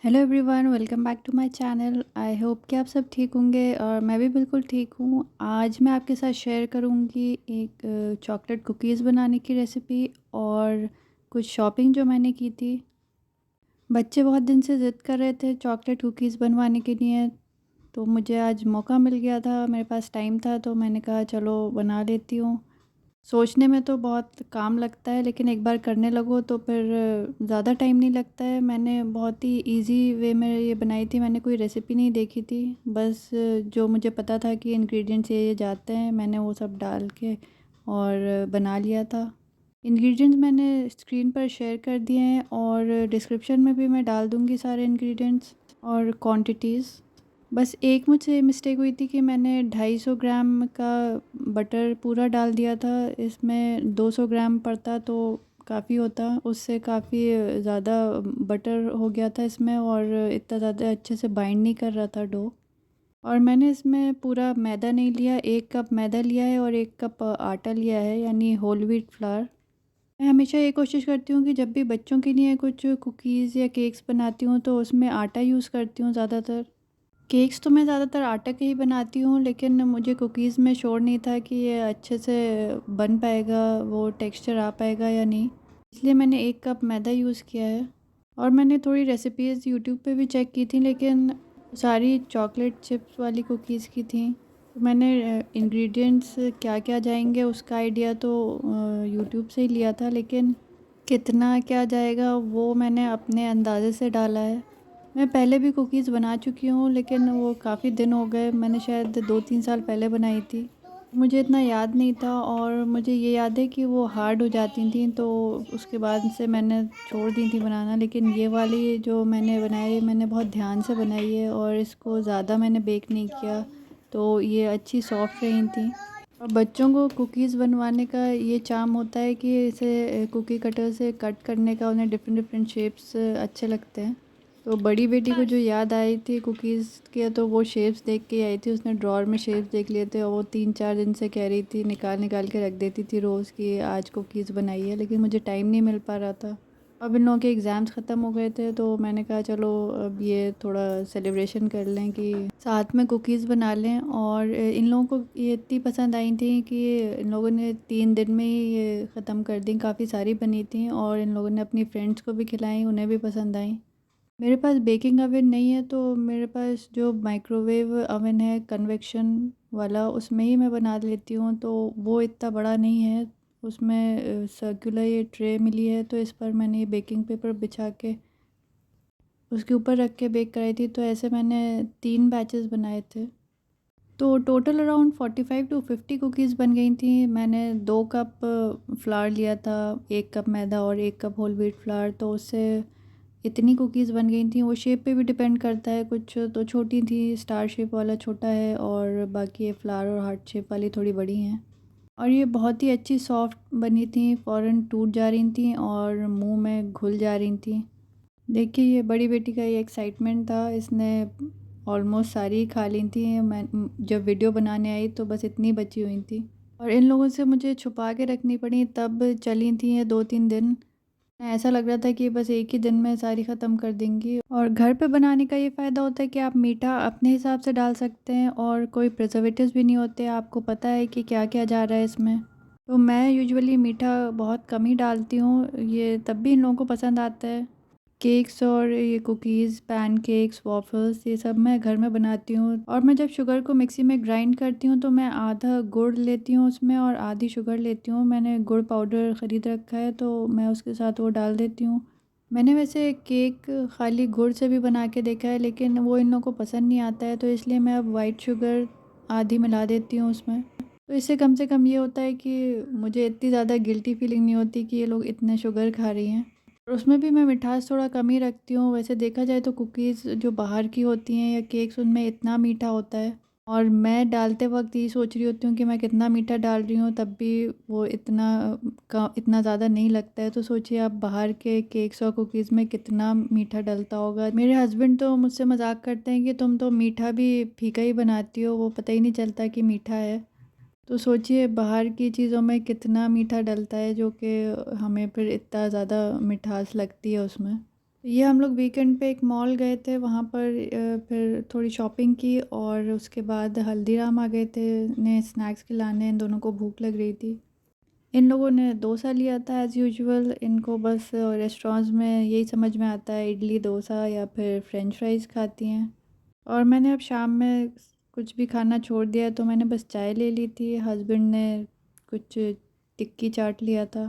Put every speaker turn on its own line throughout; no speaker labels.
Hello everyone, welcome back to my channel. I hope कि आप सब ठीक होंगे और मैं भी बिल्कुल ठीक हूँ। आज मैं आपके साथ शेयर करूँगी एक चॉकलेट कुकीज़ बनाने की रेसिपी और कुछ शॉपिंग जो मैंने की थी। बच्चे बहुत दिन से ज़िद कर रहे थे चॉकलेट कुकीज़ बनवाने के लिए, तो मुझे आज मौका मिल गया था, मेरे पास टाइम था, तो मैंने कहा चलो बना लेती हूँ। सोचने में तो बहुत काम लगता है, लेकिन एक बार करने लगो तो फिर ज़्यादा टाइम नहीं लगता है। मैंने बहुत ही इजी वे में ये बनाई थी, मैंने कोई रेसिपी नहीं देखी थी। बस जो मुझे पता था कि इंग्रेडिएंट्स ये जाते हैं, मैंने वो सब डाल के और बना लिया था। इंग्रेडिएंट्स मैंने स्क्रीन पर शेयर कर दिए हैं और डिस्क्रिप्शन में भी मैं डाल दूँगी सारे इंग्रेडिएंट्स और क्वांटिटीज़। बस एक मुझसे मिस्टेक हुई थी कि मैंने 250 ग्राम का बटर पूरा डाल दिया था। इसमें 200 ग्राम पड़ता तो काफ़ी होता, उससे काफ़ी ज़्यादा बटर हो गया था इसमें और इतना ज़्यादा अच्छे से बाइंड नहीं कर रहा था डो। और मैंने इसमें पूरा मैदा नहीं लिया, 1 कप मैदा लिया है और 1 कप आटा लिया है, यानी होल व्हीट फ्लावर। मैं हमेशा ये कोशिश करती हूँ कि जब भी बच्चों के लिए कुछ कुकीज़ या केक्स बनाती हूँ तो उसमें आटा यूज़ करती हूँ ज़्यादातर। केक्स तो मैं ज़्यादातर आटे के ही बनाती हूँ, लेकिन मुझे कुकीज़ में श्योर नहीं था कि ये अच्छे से बन पाएगा, वो टेक्सचर आ पाएगा या नहीं। इसलिए मैंने 1 कप मैदा यूज़ किया है। और मैंने थोड़ी रेसिपीज़ यूट्यूब पे भी चेक की थी, लेकिन सारी चॉकलेट चिप्स वाली कुकीज़ की थी। तो मैंने इंग्रेडिएंट्स क्या-क्या जाएँगे उसका आइडिया तो यूट्यूब से ही लिया था, लेकिन कितना क्या जाएगा वो मैंने अपने अंदाज़े से डाला है। मैं पहले भी कुकीज़ बना चुकी हूँ, लेकिन वो काफ़ी दिन हो गए, मैंने शायद 2-3 साल पहले बनाई थी। मुझे इतना याद नहीं था और मुझे ये याद है कि वो हार्ड हो जाती थी, तो उसके बाद से मैंने छोड़ दी थी बनाना। लेकिन ये वाली जो मैंने बनाई, मैंने बहुत ध्यान से बनाई है और इसको ज़्यादा मैंने बेक नहीं किया, तो ये अच्छी सॉफ्ट रही थी। और बच्चों को कुकीज़ बनवाने का ये चार्म होता है कि इसे कुकी कटर से कट करने का, उन्हें डिफरेंट डिफरेंट शेप्स अच्छे लगते हैं। तो बड़ी बेटी को जो याद आई थी कुकीज़ की, तो वो शेप्स देख के आई थी, उसने ड्रॉअर में शेप्स देख लिए थे और वो 3-4 दिन से कह रही थी, निकाल निकाल के रख देती थी रोज़ की आज कुकीज़ बनाई है, लेकिन मुझे टाइम नहीं मिल पा रहा था। अब इन लोगों के एग्ज़ाम्स ख़त्म हो गए थे, तो मैंने कहा चलो अब ये थोड़ा सेलिब्रेशन कर लें कि साथ में कुकीज़ बना लें। और इन लोगों को ये इतनी पसंद आई थी कि इन लोगों ने 3 दिन में ही ये ख़त्म कर दी, काफ़ी सारी बनी थी और इन लोगों ने अपनी फ्रेंड्स को भी खिलाई, उन्हें भी पसंद आई। मेरे पास बेकिंग अवन नहीं है, तो मेरे पास जो माइक्रोवेव अवन है कन्वेक्शन वाला, उसमें ही मैं बना लेती हूँ, तो वो इतना बड़ा नहीं है। उसमें सर्कुलर ये ट्रे मिली है, तो इस पर मैंने ये बेकिंग पेपर बिछा के उसके ऊपर रख के बेक कराई थी, तो ऐसे मैंने 3 बैचेस बनाए थे। तो टोटल अराउंड 45 टू 50 कुकीज़ बन गई थी। मैंने 2 कप फ्लावर लिया था, 1 कप मैदा और 1 कप होल व्हीट फ्लावर, तो उससे इतनी कुकीज़ बन गई थी। वो शेप पे भी डिपेंड करता है, कुछ तो छोटी थी, स्टार शेप वाला छोटा है और बाकी ये फ्लावर और हार्ट शेप वाली थोड़ी बड़ी हैं। और ये बहुत ही अच्छी सॉफ्ट बनी थी, फ़ौरन टूट जा रही थी और मुंह में घुल जा रही थी। देखिए ये बड़ी बेटी का ये एक्साइटमेंट था, इसने ऑलमोस्ट सारी ही खा ली थी। मैं जब वीडियो बनाने आई तो बस इतनी बची हुई थी और इन लोगों से मुझे छुपा के रखनी पड़ी, तब चली थी ये 2-3 दिन। ऐसा लग रहा था कि बस एक ही दिन में सारी ख़त्म कर देंगी। और घर पे बनाने का ये फ़ायदा होता है कि आप मीठा अपने हिसाब से डाल सकते हैं और कोई प्रिजर्वेटिव्स भी नहीं होते, आपको पता है कि क्या क्या जा रहा है इसमें। तो मैं यूजुअली मीठा बहुत कम ही डालती हूँ, ये तब भी इन लोगों को पसंद आता है। केक्स और ये कुकीज़, पैनकेक्स, वॉफ़ल्स, ये सब मैं घर में बनाती हूँ। और मैं जब शुगर को मिक्सी में ग्राइंड करती हूँ तो मैं आधा गुड़ लेती हूँ उसमें और आधी शुगर लेती हूँ। मैंने गुड़ पाउडर ख़रीद रखा है, तो मैं उसके साथ वो डाल देती हूँ। मैंने वैसे केक खाली गुड़ से भी बना के देखा है, लेकिन वो इन लोगों को पसंद नहीं आता है, तो इसलिए मैं अब वाइट शुगर आधी मिला देती हूँ उसमें। तो इससे कम से कम ये होता है कि मुझे इतनी ज़्यादा गिल्टी फीलिंग नहीं होती कि ये लोग इतने शुगर खा रही हैं। और उसमें भी मैं मिठास थोड़ा कम ही रखती हूँ। वैसे देखा जाए तो कुकीज़ जो बाहर की होती हैं या केक्स, उनमें इतना मीठा होता है और मैं डालते वक्त ये सोच रही होती हूँ कि मैं कितना मीठा डाल रही हूँ, तब भी वो इतना ज़्यादा नहीं लगता है। तो सोचिए आप बाहर के केक्स और कुकीज़ में कितना मीठा डलता होगा। मेरे हस्बैंड तो मुझसे मजाक करते हैं कि तुम तो मीठा भी फीका ही बनाती हो, वो पता ही नहीं चलता कि मीठा है। तो सोचिए बाहर की चीज़ों में कितना मीठा डलता है, जो कि हमें फिर इतना ज़्यादा मिठास लगती है उसमें। ये हम लोग वीकेंड पे एक मॉल गए थे, वहाँ पर फिर थोड़ी शॉपिंग की और उसके बाद हल्दीराम आ गए थे ने स्नैक्स खिलाने। इन दोनों को भूख लग रही थी। इन लोगों ने डोसा लिया था एज़ यूजुअल। इनको बस रेस्टोरेंट्स में यही समझ में आता है, इडली डोसा या फिर फ्रेंच फ्राइज़ खाती हैं। और मैंने अब शाम में कुछ भी खाना छोड़ दिया, तो मैंने बस चाय ले ली थी। हस्बैंड ने कुछ टिक्की चाट लिया था,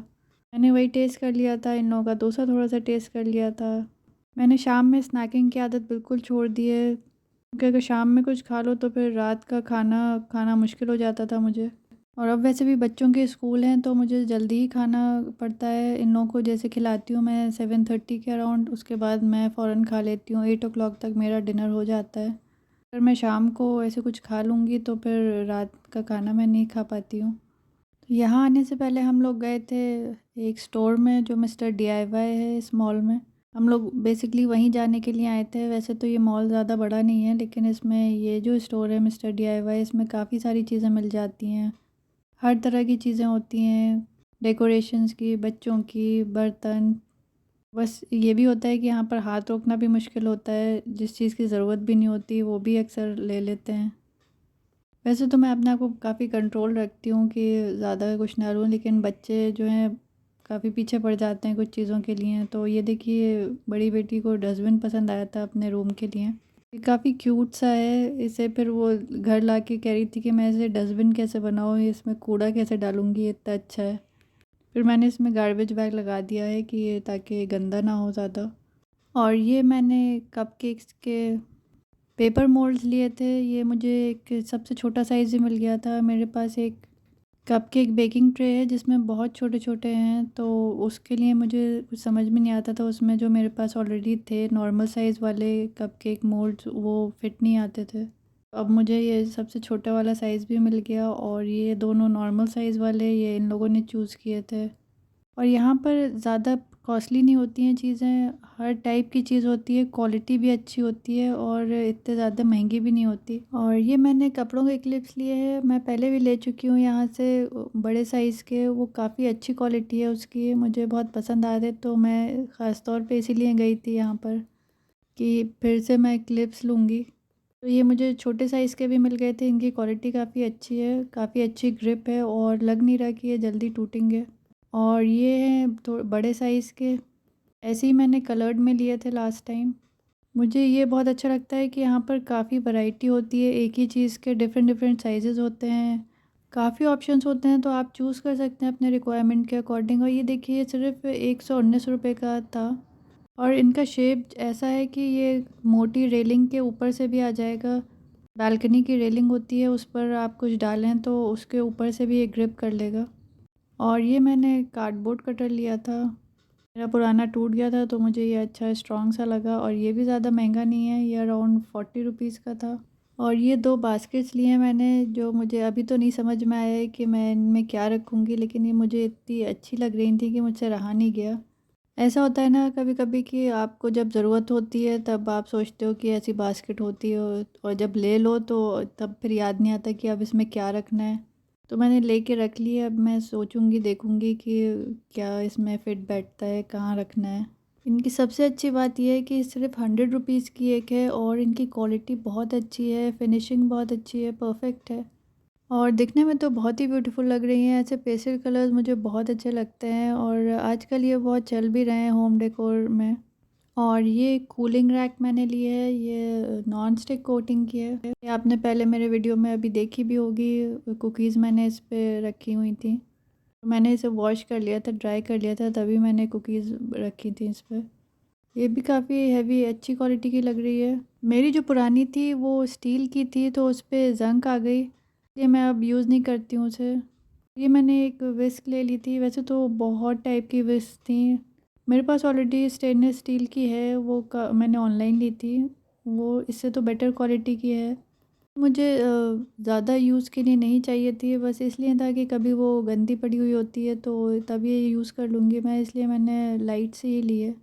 मैंने वही टेस्ट कर लिया था। इन लोगों का डोसा थोड़ा सा टेस्ट कर लिया था। मैंने शाम में स्नैकिंग की आदत बिल्कुल छोड़ दी है, क्योंकि अगर शाम में कुछ खा लो तो फिर रात का खाना खाना मुश्किल हो जाता था मुझे। और अब वैसे भी बच्चों के स्कूल हैं, तो मुझे जल्दी ही खाना पड़ता है। इन लोगों को जैसे खिलाती हूँ मैं 7:30 के अराउंड, उसके बाद मैं फ़ौरन खा लेती हूँ। 8 o'clock तक मेरा डिनर हो जाता है। अगर मैं शाम को ऐसे कुछ खा लूँगी तो फिर रात का खाना मैं नहीं खा पाती हूँ। तो यहाँ आने से पहले हम लोग गए थे एक स्टोर में जो मिस्टर DIY है इस मॉल में। हम लोग बेसिकली वहीं जाने के लिए आए थे। वैसे तो ये मॉल ज़्यादा बड़ा नहीं है, लेकिन इसमें ये जो स्टोर है मिस्टर DIY, इसमें काफ़ी सारी चीज़ें मिल जाती हैं। हर तरह की चीज़ें होती हैं, डेकोरेशंस की, बच्चों की, बर्तन। बस ये भी होता है कि यहाँ पर हाथ रोकना भी मुश्किल होता है, जिस चीज़ की ज़रूरत भी नहीं होती वो भी अक्सर ले लेते हैं। वैसे तो मैं अपने आप को काफ़ी कंट्रोल रखती हूँ कि ज़्यादा कुछ ना लूँ, लेकिन बच्चे जो हैं काफ़ी पीछे पड़ जाते हैं कुछ चीज़ों के लिए। तो ये देखिए, बड़ी बेटी को डस्टबिन पसंद आया था अपने रूम के लिए। ये काफ़ी क्यूट सा है। इसे फिर वो घर लाके कह रही थी कि मैं इसे डस्टबिन कैसे बनाऊँ, इसमें कूड़ा कैसे डालूँगी, ये इतना अच्छा है। फिर मैंने इसमें गार्बेज बैग लगा दिया है कि ये ताकि गंदा ना हो ज़्यादा। और ये मैंने कपकेक्स के पेपर मोल्ड्स लिए थे। ये मुझे एक सबसे छोटा साइज़ ही मिल गया था। मेरे पास एक कपकेक बेकिंग ट्रे है जिसमें बहुत छोटे-छोटे हैं, तो उसके लिए मुझे कुछ समझ में नहीं आता था। उसमें जो मेरे पास ऑलरेडी थे नॉर्मल साइज़ वाले कपकेक मोल्ड्स, वो फिट नहीं आते थे। अब मुझे ये सबसे छोटा वाला साइज़ भी मिल गया, और ये दोनों नॉर्मल साइज़ वाले ये इन लोगों ने चूज़ किए थे। और यहाँ पर ज़्यादा कॉस्टली नहीं होती हैं चीज़ें, हर टाइप की चीज़ होती है, क्वालिटी भी अच्छी होती है और इतने ज़्यादा महंगी भी नहीं होती। और ये मैंने कपड़ों के क्लिप्स लिए हैं, मैं पहले भी ले चुकी हूँ यहाँ से बड़े साइज़ के। वो काफ़ी अच्छी क्वालिटी है उसकी, मुझे बहुत पसंद आए थे, तो मैं ख़ास तौर पे इसीलिए गई थी यहाँ पर कि फिर से मैं क्लिप्स लूँगी। तो ये मुझे छोटे साइज़ के भी मिल गए थे। इनकी क्वालिटी काफ़ी अच्छी है, काफ़ी अच्छी ग्रिप है और लग नहीं रहा कि ये जल्दी टूटेंगे। और ये हैं थोड़े बड़े साइज़ के, ऐसे ही मैंने कलर्ड में लिए थे लास्ट टाइम। मुझे ये बहुत अच्छा लगता है कि यहाँ पर काफ़ी वैरायटी होती है, एक ही चीज़ के डिफ़रेंट डिफ़रेंट साइज़ेज़ होते हैं, काफ़ी ऑप्शंस होते हैं, तो आप चूज़ कर सकते हैं अपने रिक्वायरमेंट के अकॉर्डिंग। और ये देखिए, सिर्फ़ ₹119 का था। और इनका शेप ऐसा है कि ये मोटी रेलिंग के ऊपर से भी आ जाएगा। बालकनी की रेलिंग होती है, उस पर आप कुछ डालें तो उसके ऊपर से भी ये ग्रिप कर लेगा। और ये मैंने कार्डबोर्ड कटर लिया था, मेरा पुराना टूट गया था, तो मुझे ये अच्छा स्ट्रॉन्ग सा लगा। और ये भी ज़्यादा महंगा नहीं है, ये अराउंड 40 रुपीज़ का था। और ये 2 बास्केट्स लिए हैं मैंने, जो मुझे अभी तो नहीं समझ में आया है कि मैं इनमें क्या रखूँगी, लेकिन ये मुझे इतनी अच्छी लग रही थी कि मुझसे रहा नहीं गया। ऐसा होता है ना कभी-कभी कि आपको जब ज़रूरत होती है तब आप सोचते हो कि ऐसी बास्केट होती है, और जब ले लो तो तब फिर याद नहीं आता कि अब इसमें क्या रखना है। तो मैंने लेके रख ली है, अब मैं सोचूँगी, देखूँगी कि क्या इसमें फ़िट बैठता है, कहाँ रखना है। इनकी सबसे अच्छी बात ये है कि सिर्फ़ 100 रुपीज़ की एक है और इनकी क्वालिटी बहुत अच्छी है, फिनिशिंग बहुत अच्छी है, परफ़ेक्ट है। और दिखने में तो बहुत ही ब्यूटीफुल लग रही हैं। ऐसे पेस्टल कलर्स मुझे बहुत अच्छे लगते हैं और आजकल ये बहुत चल भी रहे हैं होम डेकोर में। और ये कूलिंग रैक मैंने ली है, ये नॉन स्टिक कोटिंग की है। ये आपने पहले मेरे वीडियो में अभी देखी भी होगी, कुकीज़ मैंने इस पे रखी हुई थी। मैंने इसे वॉश कर लिया था, ड्राई कर लिया था, तभी मैंने कुकीज़ रखी थी इस पे। ये भी काफ़ी हैवी अच्छी क्वालिटी की लग रही है। मेरी जो पुरानी थी वो स्टील की थी, तो उस पे ज़ंग आ गई, इसलिए मैं अब यूज़ नहीं करती हूँ उसे। ये मैंने एक विस्क ले ली थी, वैसे तो बहुत टाइप की विस्क थी। मेरे पास ऑलरेडी स्टेनलेस स्टील की है, वो मैंने ऑनलाइन ली थी, वो इससे तो बेटर क्वालिटी की है। मुझे ज़्यादा यूज़ के लिए नहीं चाहिए थी, बस इसलिए था कि कभी वो गंदी पड़ी हुई होती है तो तब ये यूज़ कर लूँगी मैं, इसलिए मैंने लाइट से ही ली है।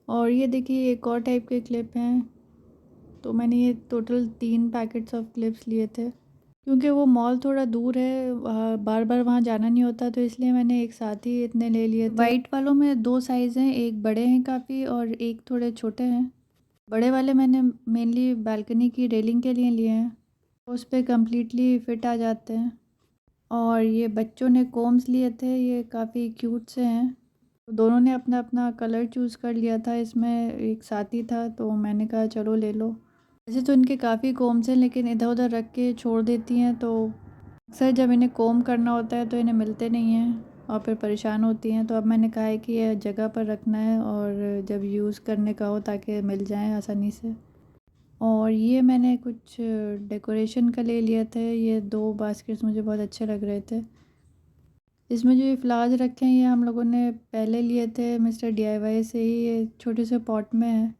और ये देखिए, एक और टाइप के क्लिप हैं, तो मैंने ये टोटल 3 पैकेट्स ऑफ क्लिप्स लिए थे। क्योंकि वो मॉल थोड़ा दूर है, बार-बार वहाँ जाना नहीं होता, तो इसलिए मैंने एक साथ ही इतने ले लिए थे। वाइट वालों में 2 साइज़ हैं, एक बड़े हैं काफ़ी और एक थोड़े छोटे हैं। बड़े वाले मैंने मेनली बालकनी की रेलिंग के लिए लिए हैं, उस पे कंप्लीटली फिट आ जाते हैं। और ये बच्चों ने कोम्स लिए थे, ये काफ़ी क्यूट से हैं। दोनों ने अपना-अपना कलर चूज़ कर लिया था, इसमें एक साथी था तो मैंने कहा चलो ले लो। वैसे तो इनके काफ़ी कोम्स हैं, लेकिन इधर-उधर रख के छोड़ देती हैं, तो अक्सर जब इन्हें कोम करना होता है तो इन्हें मिलते नहीं हैं और फिर परेशान होती हैं। तो अब मैंने कहा है कि ये जगह पर रखना है और जब यूज़ करने का हो ताकि मिल जाएँ आसानी से। और ये मैंने कुछ डेकोरेशन का ले लिए थे, ये 2 बास्केट्स मुझे बहुत अच्छे लग रहे थे। इसमें जो ये फ्लावर्स रखे हैं ये हम लोगों ने पहले लिए थे मिस्टर डीआईवाई से ही, ये छोटे से पॉट में है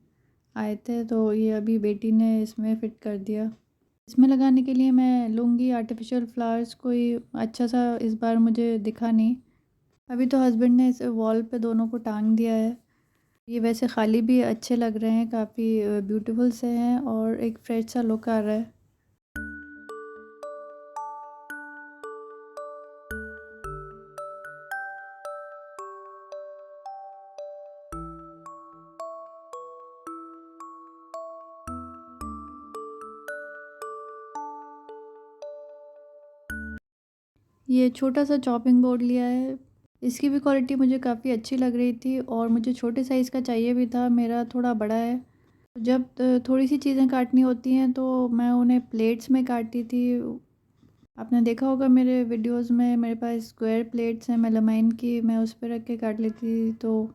आए थे, तो ये अभी बेटी ने इसमें फ़िट कर दिया। इसमें लगाने के लिए मैं लूँगी आर्टिफ़िशियल फ्लावर्स, कोई अच्छा सा इस बार मुझे दिखा नहीं। अभी तो हस्बैंड ने इसे वॉल पे दोनों को टांग दिया है। ये वैसे खाली भी अच्छे लग रहे हैं, काफ़ी ब्यूटीफुल से हैं और एक फ्रेश सा लुक आ रहा है। ये छोटा सा चॉपिंग बोर्ड लिया है, इसकी भी क्वालिटी मुझे काफ़ी अच्छी लग रही थी और मुझे छोटे साइज़ का चाहिए भी था, मेरा थोड़ा बड़ा है। जब थोड़ी सी चीज़ें काटनी होती हैं तो मैं उन्हें प्लेट्स में काटती थी। आपने देखा होगा मेरे वीडियोस में मेरे पास स्क्वायर प्लेट्स हैं मेलामाइन की, मैं उस पे रख के काट लेती थी, तो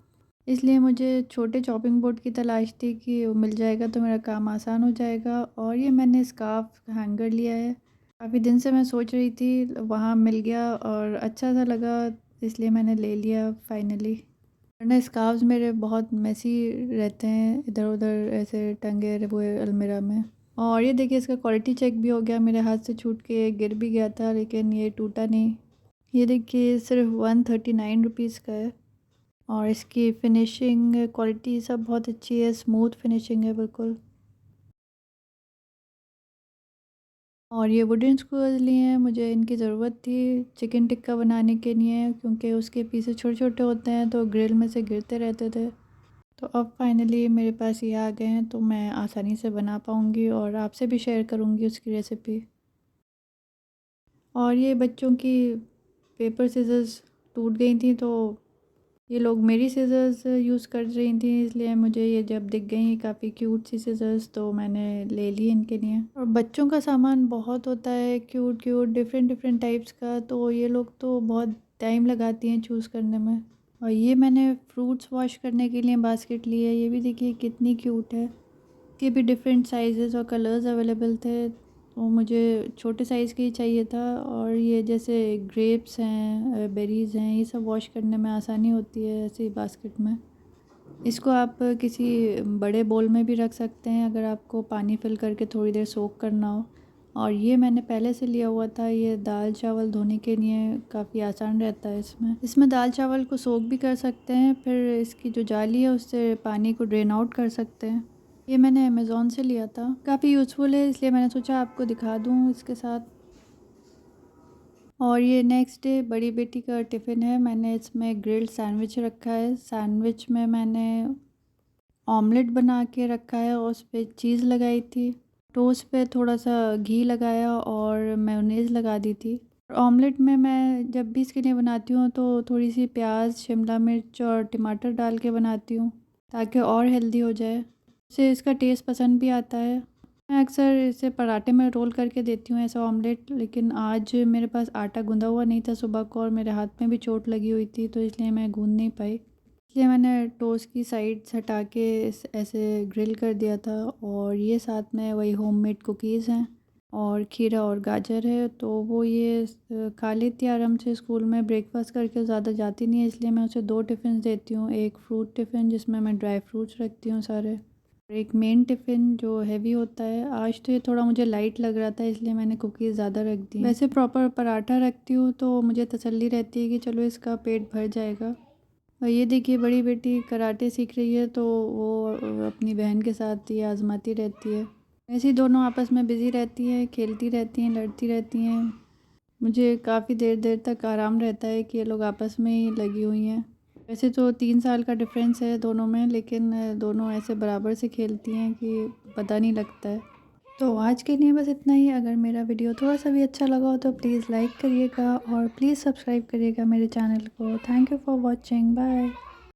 इसलिए मुझे छोटे चॉपिंग बोर्ड की तलाश थी कि वो मिल जाएगा तो मेरा काम आसान हो जाएगा। और ये मैंने स्कार्फ हैंगर लिया है, काफ़ी दिन से मैं सोच रही थी, वहाँ मिल गया और अच्छा सा लगा, इसलिए मैंने ले लिया फाइनली। वरना स्कार्फ्स मेरे बहुत मेसी रहते हैं इधर उधर ऐसे टंगे हुए अलमीरा में। और ये देखिए इसका क्वालिटी चेक भी हो गया, मेरे हाथ से छूट के गिर भी गया था लेकिन ये टूटा नहीं। ये देखिए सिर्फ 139 रुपीज़ का है और इसकी फिनिशिंग क्वालिटी सब बहुत अच्छी है, स्मूथ फिनिशिंग है बिल्कुल। और ये वुडन स्क्रूज लिए हैं, मुझे इनकी ज़रूरत थी चिकन टिक्का बनाने के लिए, क्योंकि उसके पीसेस छोटे छोटे होते हैं तो ग्रिल में से गिरते रहते थे। तो अब फाइनली मेरे पास ये आ गए हैं तो मैं आसानी से बना पाऊँगी और आपसे भी शेयर करूँगी उसकी रेसिपी। और ये बच्चों की पेपर सिज़र्स टूट गई थी, तो ये लोग मेरी सिज़र्स यूज़ कर रही थी, इसलिए मुझे ये जब दिख गई काफ़ी क्यूट सी सिज़र्स तो मैंने ले ली इनके लिए। और बच्चों का सामान बहुत होता है cute cute different different types का, तो ये लोग तो बहुत टाइम लगाती हैं चूज़ करने में। और ये मैंने फ्रूट्स वॉश करने के लिए बास्केट ली है, ये भी देखिए कितनी क्यूट है। के भी डिफरेंट साइज़ेस और कलर्स अवेलेबल थे, तो मुझे छोटे साइज़ के ही चाहिए था। और ये जैसे ग्रेप्स हैं, बेरीज़ हैं, ये सब वॉश करने में आसानी होती है ऐसे बास्केट में। इसको आप किसी बड़े बोल में भी रख सकते हैं अगर आपको पानी फिल करके थोड़ी देर सोक करना हो। और ये मैंने पहले से लिया हुआ था, ये दाल चावल धोने के लिए काफ़ी आसान रहता है इसमें। इसमें दाल चावल को सोक भी कर सकते हैं, फिर इसकी जो जाली है उससे पानी को ड्रेन आउट कर सकते हैं। ये मैंने अमेज़ोन से लिया था, काफ़ी यूज़फुल है इसलिए मैंने सोचा आपको दिखा दूँ इसके साथ। और ये नेक्स्ट डे बड़ी बेटी का टिफ़िन है, मैंने इसमें ग्रिल्ड सैंडविच रखा है। सैंडविच में मैंने ऑमलेट बना के रखा है और उस पे चीज़ लगाई थी। टोस्ट पे थोड़ा-सा घी लगाया और मेयोनीज़ लगा दी थी। ऑमलेट में मैं जब भी इसके लिए बनाती हूँ तो थोड़ी-सी प्याज़, शिमला मिर्च और टमाटर डाल के बनाती हूँ ताकि और हेल्दी हो जाए। इससे इसका टेस्ट पसंद भी आता है। मैं अक्सर इसे पराठे में रोल करके देती हूँ ऐसा ऑमलेट, लेकिन आज मेरे पास आटा गूँधा हुआ नहीं था सुबह को और मेरे हाथ में भी चोट लगी हुई थी, तो इसलिए मैं गूँध नहीं पाई। इसलिए मैंने टोस्ट की साइड्स हटा के ऐसे ग्रिल कर दिया था। और ये साथ में वही होममेड कुकीज़ हैं और खीरा और गाजर है, तो वो ये खा लेती है आराम से स्कूल में। ब्रेकफास्ट करके ज़्यादा जाती नहीं है, इसलिए मैं उसे 2 टिफ़िन देती हूँ। एक फ्रूट टिफ़िन जिसमें मैं ड्राई फ्रूट्स रखती हूँ सारे, और एक मेन टिफ़िन जो हेवी होता है। आज तो ये थोड़ा मुझे लाइट लग रहा था इसलिए मैंने कुकीज़ ज़्यादा रख दी। वैसे प्रॉपर पराठा रखती हूँ तो मुझे तसल्ली रहती है कि चलो इसका पेट भर जाएगा। और ये देखिए बड़ी बेटी कराटे सीख रही है, तो वो अपनी बहन के साथ ये आज़माती रहती है। ऐसे ही दोनों आपस में बिज़ी रहती हैं, खेलती रहती हैं, लड़ती रहती हैं। मुझे काफ़ी देर देर तक आराम रहता है कि ये लोग आपस में ही लगी हुई हैं। वैसे तो 3 साल का डिफरेंस है दोनों में, लेकिन दोनों ऐसे बराबर से खेलती हैं कि पता नहीं लगता है। तो आज के लिए बस इतना ही। अगर मेरा वीडियो थोड़ा-सा भी अच्छा लगा हो तो प्लीज़ लाइक करिएगा और प्लीज़ सब्सक्राइब करिएगा मेरे चैनल को। Thank you for watching. Bye.